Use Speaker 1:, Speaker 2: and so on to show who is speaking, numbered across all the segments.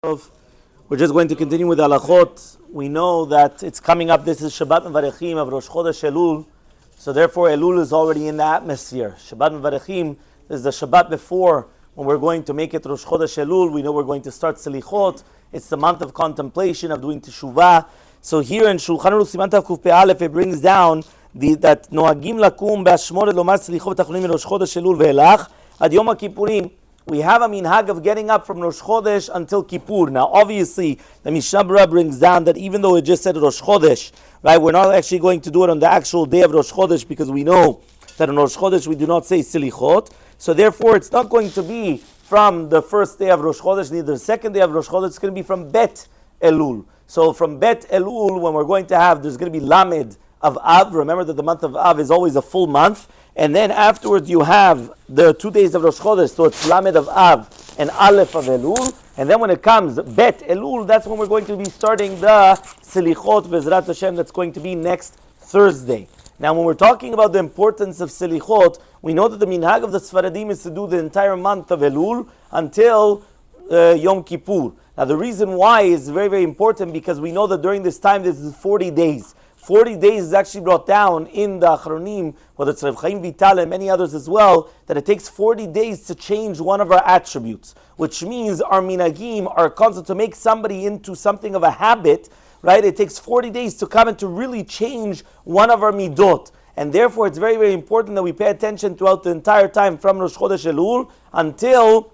Speaker 1: We're just going to continue with halachot. We know that it's coming up. This is Shabbat Mevarechim of Rosh Chodesh Elul. So therefore Elul is already in the atmosphere. Shabbat Mevarechim is the Shabbat before when we're going to make it Rosh Chodesh Elul. We know we're going to start Selichot. It's the month of contemplation, of doing Teshuvah. So here in Shulchan Aruch Siman Tav Kuf Pei Aleph, it brings down that Noagim Lakum Be'ashmoret Lomar Selichot V'Tachnunim Rosh Chodesh Elul Ve'elach Ad Yom HaKippurim. We have a minhag of getting up from Rosh Chodesh until Kippur. Now, obviously, the Mishnah Berurah brings down that even though it just said Rosh Chodesh, right, we're not actually going to do it on the actual day of Rosh Chodesh because we know that on Rosh Chodesh we do not say Selichot. So therefore, it's not going to be from the first day of Rosh Chodesh, neither the second day of Rosh Chodesh. It's going to be from Bet Elul. So from Bet Elul, when we're going to have, there's going to be Lamed of Av. Remember that the month of Av is always a full month. And then afterwards you have the 2 days of Rosh Chodesh, so it's Lamed of Av and Aleph of Elul. And then when it comes Bet Elul, that's when we're going to be starting the Selichot Bezrat Hashem. That's going to be next Thursday. Now when we're talking about the importance of Selichot, we know that the minhag of the Sfaradim is to do the entire month of Elul until Yom Kippur. Now the reason why is very, very important because we know that during this time, this is 40 days. 40 days is actually brought down in the Achronim, whether it's Rav Chaim Vital and many others as well, that it takes 40 days to change one of our attributes, which means our minagim, our concept to make somebody into something of a habit, right? It takes 40 days to come and to really change one of our midot. And therefore it's very, very important that we pay attention throughout the entire time from Rosh Chodesh Elul until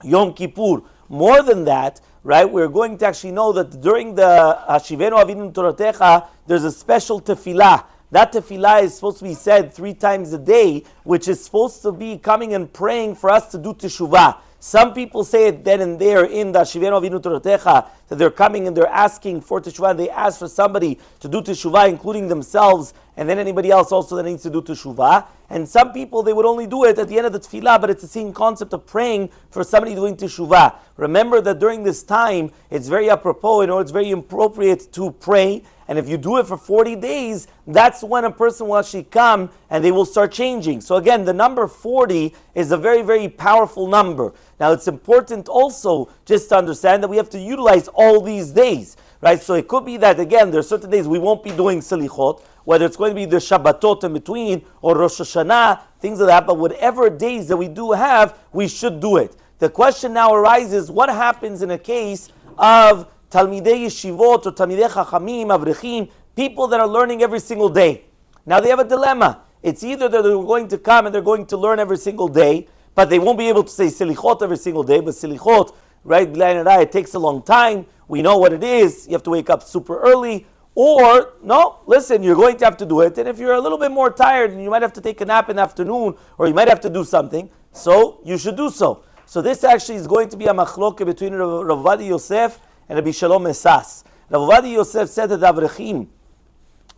Speaker 1: Yom Kippur. More than that, right, we're going to actually know that during the Hashivenu Avinu Toratecha, there's a special tefillah. That tefillah is supposed to be said 3 times a day, which is supposed to be coming and praying for us to do teshuvah. Some people say it then and there in the Hashivenu Avinu Toratecha, that they're coming and they're asking for teshuvah, and they ask for somebody to do teshuvah, including themselves, and then anybody else also that needs to do teshuvah. And some people, they would only do it at the end of the tefillah, but it's the same concept of praying for somebody doing teshuvah. Remember that during this time, it's very apropos, it's very appropriate to pray. And if you do it for 40 days, that's when a person will actually come and they will start changing. So again, the number 40 is a very, very powerful number. Now it's important also just to understand that we have to utilize all these days, right? So it could be that, again, there are certain days we won't be doing Selichot, whether it's going to be the Shabbatot in between or Rosh Hashanah, things like that, but whatever days that we do have, we should do it. The question now arises, what happens in a case of Talmidei Yeshivot or Talmidei Chachamim, Avrechim, people that are learning every single day? Now they have a dilemma. It's either that they're going to come and they're going to learn every single day, but they won't be able to say Selichot every single day, but Selichot, right, it takes a long time. We know what it is. You have to wake up super early. Or, no, listen, you're going to have to do it, and if you're a little bit more tired, and you might have to take a nap in the afternoon, or you might have to do something, so you should do so. So this actually is going to be a machloke between Rav Ovadia Yosef and Rabbi Shalom Esas. Rav Ovadia Yosef said that the Avrechim,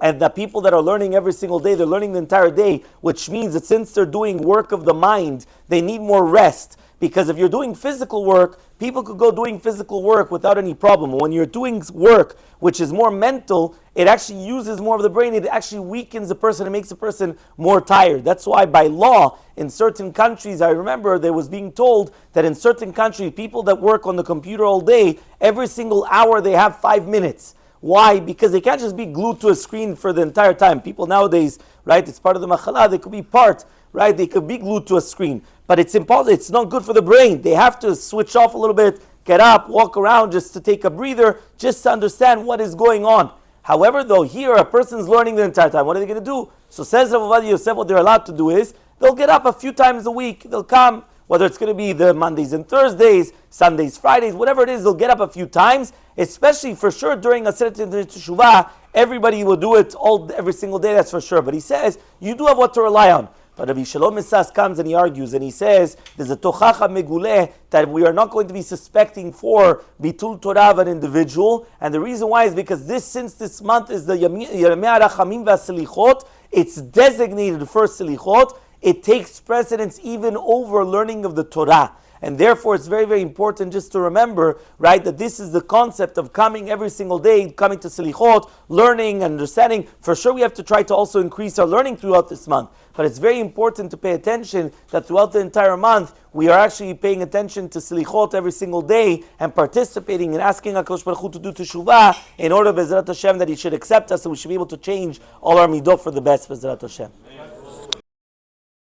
Speaker 1: and the people that are learning every single day, they're learning the entire day, which means that since they're doing work of the mind, they need more rest. Because if you're doing physical work, people could go doing physical work without any problem. When you're doing work which is more mental, it actually uses more of the brain. It actually weakens the person. It makes the person more tired. That's why by law, in certain countries, I remember there was being told that in certain countries, people that work on the computer all day, every single hour they have 5 minutes. Why? Because they can't just be glued to a screen for the entire time. People nowadays, right, it's part of the machala, they could be part, right, they could be glued to a screen. But it's impossible, it's not good for the brain. They have to switch off a little bit, get up, walk around just to take a breather, just to understand what is going on. However, though, here a person's learning the entire time. What are they going to do? So says Rav Ovadia Yosef, what they're allowed to do is, they'll get up a few times a week. They'll come, whether it's going to be the Mondays and Thursdays, Sundays, Fridays, whatever it is, they'll get up a few times, especially for sure during a certain Teshuvah. Everybody will do it every single day, that's for sure. But he says, you do have what to rely on. But Rabbi Shalom Esas comes and he argues and he says there's a tochacha meguleh that we are not going to be suspecting for bitul Torah of an individual, and the reason why is because since this month is the Yamei Rachamim VaSelichot, it's designated for Selichot. It takes precedence even over learning of the Torah. And therefore, it's very, very important just to remember, right, that this is the concept of coming every single day, coming to Selichot, learning and understanding. For sure, we have to try to also increase our learning throughout this month. But it's very important to pay attention that throughout the entire month, we are actually paying attention to Selichot every single day and participating and asking HaKadosh Baruch Hu to do Teshuvah in order, Bezrat Hashem, that He should accept us and we should be able to change all our Midot for the best, Bezrat Hashem.